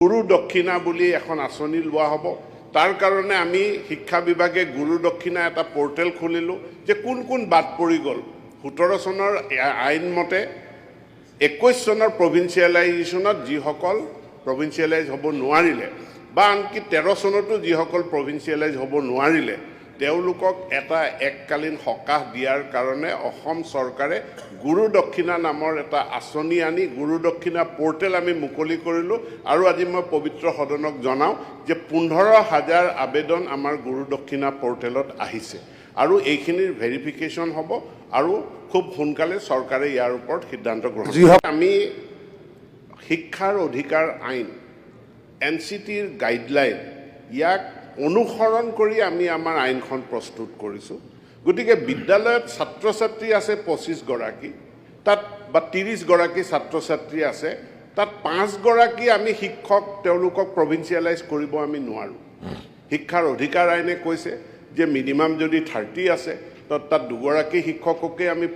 গুৰু দক্ষিণা বুলি এখন আঁচনি লোৱা হ'ব। তাৰ কাৰণে আমি শিক্ষা বিভাগে গুৰু দক্ষিণা এটা পোৰ্টেল খুলিলোঁ যে কোন কোন বাদ পৰি গ'ল। 17 চনৰ আইন মতে 21 চনৰ প্ৰভিন্সিয়েলাইজেশ্যনত যিসকল প্ৰভিন্সিয়েলাইজ হ'ব নোৱাৰিলে বা আনকি 13 চনতো যিসকল প্ৰভিন্সিয়েলাইজ হ'ব নোৱাৰিলে তেওঁলোকক এটা এককালীন সকাহ দিয়াৰ কাৰণে অসম চৰকাৰে গুৰু দক্ষিণা নামৰ এটা আঁচনি আনি গুৰু দক্ষিণা পোৰ্টেল আমি মুকলি কৰিলোঁ। আৰু আজি মই পবিত্ৰ সদনক জনাওঁ যে 15,000 আবেদন আমাৰ গুৰু দক্ষিণা পোৰ্টেলত আহিছে আৰু এইখিনিৰ ভেৰিফিকেশ্যন হ'ব আৰু খুব সোনকালে চৰকাৰে ইয়াৰ ওপৰত সিদ্ধান্ত গ্ৰহণ কৰিব। আমি শিক্ষাৰ অধিকাৰ আইন NCTৰ গাইডলাইন ইয়াক অনুসৰণ কৰি আমি আমাৰ আইনখন প্ৰস্তুত কৰিছোঁ। গতিকে বিদ্যালয়ত ছাত্ৰ ছাত্ৰী আছে 25 গৰাকী, তাত বা 30 গৰাকী ছাত্ৰ ছাত্ৰী আছে, তাত 5 গৰাকী আমি শিক্ষক তেওঁলোকক প্ৰভিন্সিয়েলাইজ কৰিব আমি নোৱাৰোঁ। শিক্ষাৰ অধিকাৰ আইনে কৈছে যে মিনিমাম যদি 30 আছে তাত 2 গৰাকী শিক্ষককে আমি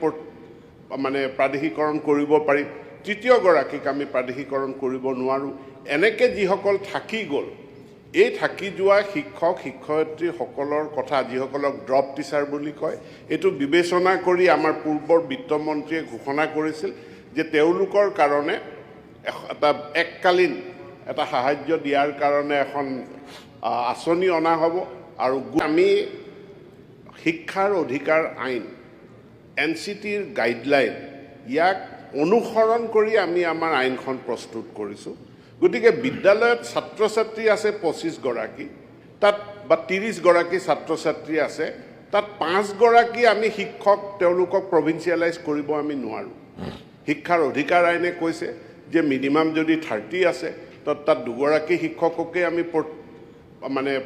প্ৰাদেশিকৰণ কৰিব পাৰিম, 3য় গৰাকীক আমি প্ৰাদেশিকৰণ কৰিব নোৱাৰোঁ। এনেকৈ যিসকল থাকি গ'ল এই থাকি যোৱা শিক্ষক শিক্ষয়িত্ৰীসকলৰ কথা যিসকলক ড্ৰপ টিচাৰ বুলি কয় এইটো বিবেচনা কৰি আমাৰ পূৰ্বৰ বিত্তমন্ত্ৰীয়ে ঘোষণা কৰিছিল যে তেওঁলোকৰ কাৰণে এটা এককালীন এটা সাহায্য দিয়াৰ কাৰণে এখন আঁচনি অনা হ'ব। আৰু আমি শিক্ষাৰ অধিকাৰ আইন NCTৰ গাইডলাইন ইয়াক অনুসৰণ কৰি আমি আমাৰ আইনখন প্ৰস্তুত কৰিছোঁ। গতিকে বিদ্যালয়ত ছাত্ৰ ছাত্ৰী আছে 25 গৰাকী, তাত বা 30 গৰাকী ছাত্ৰ ছাত্ৰী আছে, তাত 5 গৰাকী আমি শিক্ষক তেওঁলোকক প্ৰভিন্সিয়েলাইজ কৰিব আমি নোৱাৰোঁ। শিক্ষাৰ অধিকাৰ আইনে কৈছে যে মিনিমাম যদি 30 আছে তাত 2 গৰাকী শিক্ষককে আমি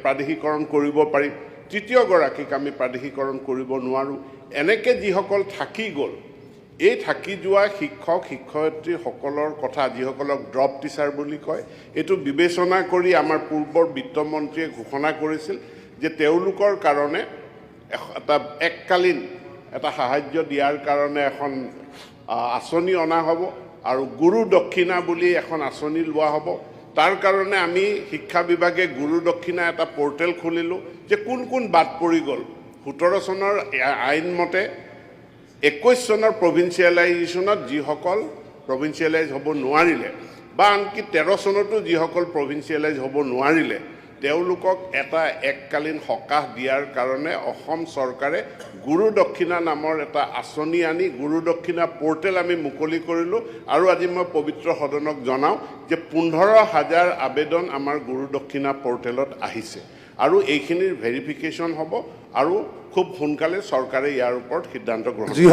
প্ৰাদেশিকৰণ কৰিব পাৰিম, 3য় গৰাকীক আমি প্ৰাদেশিকৰণ কৰিব নোৱাৰোঁ। এনেকৈ যিসকল থাকি গ'ল এই থাকি যোৱা শিক্ষক শিক্ষয়িত্ৰীসকলৰ কথা যিসকলক ড্ৰপ টিচাৰ বুলি কয় এইটো বিবেচনা কৰি আমাৰ পূৰ্বৰ বিত্তমন্ত্ৰীয়ে ঘোষণা কৰিছিল যে তেওঁলোকৰ কাৰণে এটা এককালীন এটা সাহায্য দিয়াৰ কাৰণে এখন আঁচনি অনা হ'ব আৰু গুৰু দক্ষিণা বুলি এখন আঁচনি লোৱা হ'ব। তাৰ কাৰণে আমি শিক্ষা বিভাগে গুৰু দক্ষিণা এটা পোৰ্টেল খুলিলোঁ যে কোন কোন বাদ পৰি গ'ল। 17 চনৰ আইন মতে 21 চনৰ প্ৰভিন্সিয়েলাইজেশ্যনত যিসকল প্ৰভিন্সিয়েলাইজ হ'ব নোৱাৰিলে বা আনকি 13 চনতো যিসকল প্ৰভিন্সিয়েলাইজ হ'ব নোৱাৰিলে তেওঁলোকক এটা এককালীন সকাহ দিয়াৰ কাৰণে অসম চৰকাৰে গুৰু দক্ষিণা নামৰ এটা আঁচনি আনি গুৰু দক্ষিণা পোৰ্টেল আমি মুকলি কৰিলোঁ। আৰু আজি মই পবিত্ৰ সদনক জনাওঁ যে 15,000 আবেদন আমাৰ গুৰু দক্ষিণা পোৰ্টেলত আহিছে আৰু এইখিনিৰ ভেৰিফিকেশ্যন হ'ব আৰু খুব সোনকালে চৰকাৰে ইয়াৰ ওপৰত সিদ্ধান্ত গ্ৰহণ কৰিব।